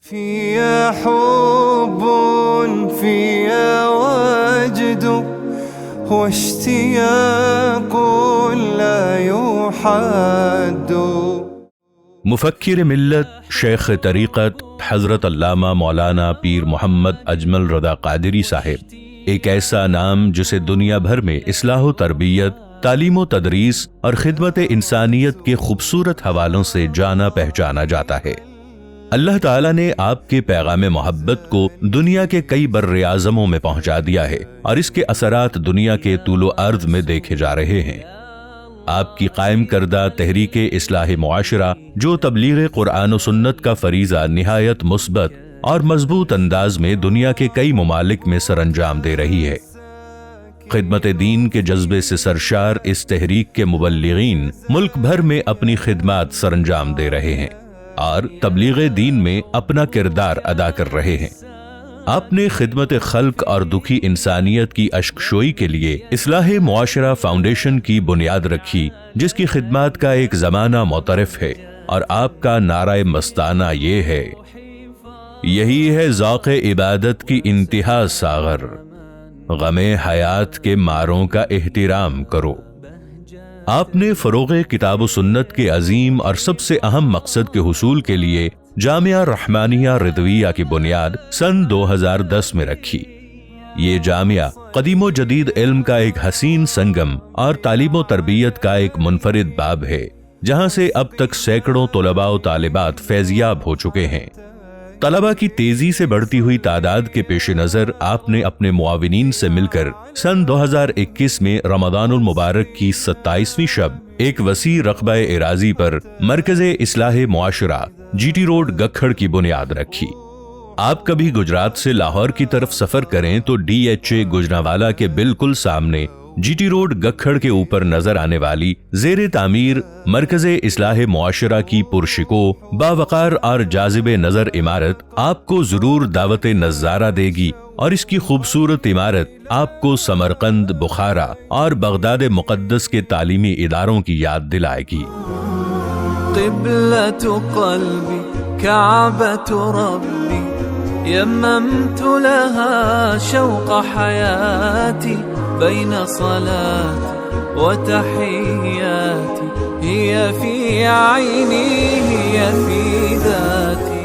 فيها حب فيها وجد واشتياق لا يحد. مفکر ملت شیخ طریقت حضرت علامہ مولانا پیر محمد اجمل رضا قادری صاحب ایک ایسا نام جسے دنیا بھر میں اصلاح و تربیت، تعلیم و تدریس اور خدمت انسانیت کے خوبصورت حوالوں سے جانا پہچانا جاتا ہے۔ اللہ تعالیٰ نے آپ کے پیغام محبت کو دنیا کے کئی بر اعظموں میں پہنچا دیا ہے اور اس کے اثرات دنیا کے طول و عرض میں دیکھے جا رہے ہیں۔ آپ کی قائم کردہ تحریک اصلاح معاشرہ جو تبلیغ قرآن و سنت کا فریضہ نہایت مثبت اور مضبوط انداز میں دنیا کے کئی ممالک میں سر انجام دے رہی ہے۔ خدمت دین کے جذبے سے سرشار اس تحریک کے مبلغین ملک بھر میں اپنی خدمات سر انجام دے رہے ہیں اور تبلیغ دین میں اپنا کردار ادا کر رہے ہیں۔ آپ نے خدمت خلق اور دکھی انسانیت کی اشکشوئی کے لیے اصلاح معاشرہ فاؤنڈیشن کی بنیاد رکھی، جس کی خدمات کا ایک زمانہ معترف ہے، اور آپ کا نعرہ مستانہ یہ ہے: یہی ہے ذوق عبادت کی انتہا ساغر، غم حیات کے ماروں کا احترام کرو۔ آپ نے فروغ کتاب و سنت کے عظیم اور سب سے اہم مقصد کے حصول کے لیے جامعہ رحمانیہ رضویہ کی بنیاد سن 2010 میں رکھی۔ یہ جامعہ قدیم و جدید علم کا ایک حسین سنگم اور تعلیم و تربیت کا ایک منفرد باب ہے، جہاں سے اب تک سینکڑوں طلباء و طالبات فیضیاب ہو چکے ہیں۔ طلباء کی تیزی سے بڑھتی ہوئی تعداد کے پیش نظر آپ نے اپنے معاونین سے مل کر سن 2021 میں رمضان المبارک کی 27ویں شب ایک وسیع رقبہ اراضی پر مرکز اصلاح معاشرہ جی ٹی روڈ گکھڑ کی بنیاد رکھی۔ آپ کبھی گجرات سے لاہور کی طرف سفر کریں تو ڈی ایچ اے گجرانوالہ کے بالکل سامنے جی ٹی روڈ گکھڑ کے اوپر نظر آنے والی زیر تعمیر مرکز اصلاح معاشرہ کی پرشکو، باوقار اور جاذب نظر عمارت آپ کو ضرور دعوت نظارہ دے گی، اور اس کی خوبصورت عمارت آپ کو سمرقند، بخارا اور بغداد مقدس کے تعلیمی اداروں کی یاد دلائے گی۔ قبلة قلبي كعبة ربي يممت لها شوق حياتي بين صلاتي وتحياتي هي في عيني هي في ذاتي۔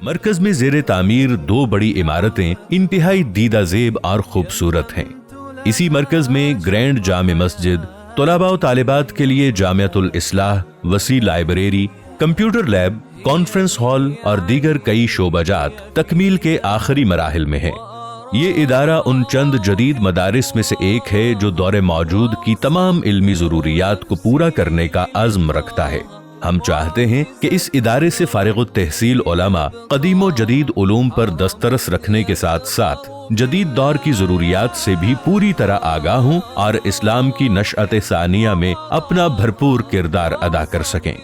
مرکز میں زیر تعمیر دو بڑی عمارتیں انتہائی دیدہ زیب اور خوبصورت ہیں۔ اسی مرکز میں گرینڈ جامع مسجد، طلباء و طالبات کے لیے جامعۃ الاصلاح، وسیع library, computer lab, conference hall اور دیگر کئی شعبہ جات تکمیل کے آخری مراحل میں ہیں۔ یہ ادارہ ان چند جدید مدارس میں سے ایک ہے جو دور موجود کی تمام علمی ضروریات کو پورا کرنے کا عزم رکھتا ہے۔ ہم چاہتے ہیں کہ اس ادارے سے فارغ التحصیل علماء قدیم و جدید علوم پر دسترس رکھنے کے ساتھ ساتھ جدید دور کی ضروریات سے بھی پوری طرح آگاہ ہوں اور اسلام کی نشأت ثانیہ میں اپنا بھرپور کردار ادا کر سکیں۔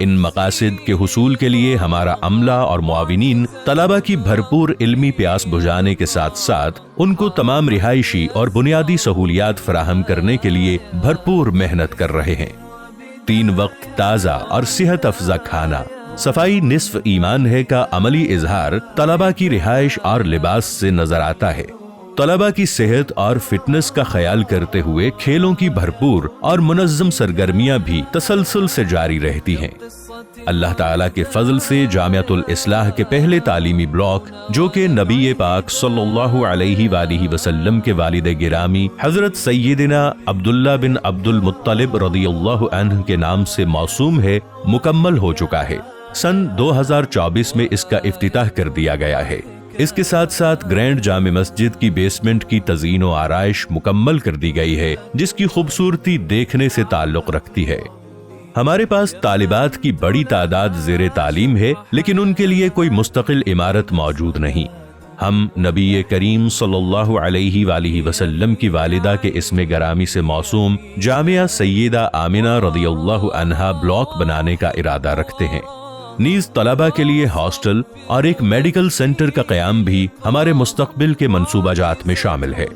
ان مقاصد کے حصول کے لیے ہمارا عملہ اور معاونین طلباء کی بھرپور علمی پیاس بجھانے کے ساتھ ساتھ ان کو تمام رہائشی اور بنیادی سہولیات فراہم کرنے کے لیے بھرپور محنت کر رہے ہیں۔ 3 وقت تازہ اور صحت افزا کھانا، صفائی نصف ایمان ہے کا عملی اظہار طلباء کی رہائش اور لباس سے نظر آتا ہے۔ طلباء کی صحت اور فٹنس کا خیال کرتے ہوئے کھیلوں کی بھرپور اور منظم سرگرمیاں بھی تسلسل سے جاری رہتی ہیں۔ اللہ تعالیٰ کے فضل سے جامعۃ الاصلاح کے پہلے تعلیمی بلاک، جو کہ نبی پاک صلی اللہ علیہ وآلہ وسلم کے والد گرامی حضرت سیدنا عبداللہ بن عبد المطلب رضی اللہ عنہ کے نام سے موسوم ہے، مکمل ہو چکا ہے۔ سن 2024 میں اس کا افتتاح کر دیا گیا ہے۔ اس کے ساتھ ساتھ گرینڈ جامع مسجد کی بیسمنٹ کی تزئین و آرائش مکمل کر دی گئی ہے، جس کی خوبصورتی دیکھنے سے تعلق رکھتی ہے۔ ہمارے پاس طالبات کی بڑی تعداد زیر تعلیم ہے، لیکن ان کے لیے کوئی مستقل عمارت موجود نہیں۔ ہم نبی کریم صلی اللہ علیہ وآلہ وسلم کی والدہ کے اسم گرامی سے موسوم جامعہ سیدہ آمنہ رضی اللہ عنہا بلاک بنانے کا ارادہ رکھتے ہیں۔ نیز طلباء کے لیے ہاسٹل اور ایک میڈیکل سینٹر کا قیام بھی ہمارے مستقبل کے منصوبہ جات میں شامل ہے۔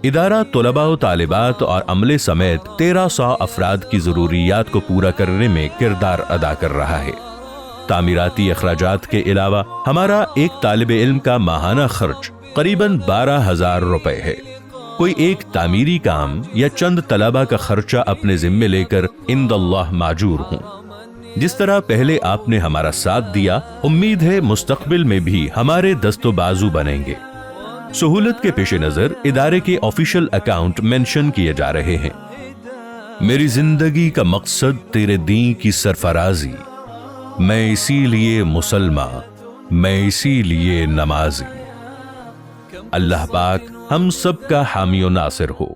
ادارہ طلباء و طالبات اور عملے سمیت 1300 افراد کی ضروریات کو پورا کرنے میں کردار ادا کر رہا ہے۔ تعمیراتی اخراجات کے علاوہ ہمارا ایک طالب علم کا ماہانہ خرچ قریباً 12,000 روپے ہے۔ کوئی ایک تعمیری کام یا چند طلبہ کا خرچہ اپنے ذمے لے کر عند اللہ ماجور ہوں۔ جس طرح پہلے آپ نے ہمارا ساتھ دیا، امید ہے مستقبل میں بھی ہمارے دست و بازو بنیں گے۔ سہولت کے پیش نظر ادارے کے آفیشیل اکاؤنٹ مینشن کیے جا رہے ہیں۔ میری زندگی کا مقصد تیرے دین کی سرفرازی، میں اسی لیے مسلمان، میں اسی لیے نمازی۔ اللہ پاک ہم سب کا حامی و ناصر ہو۔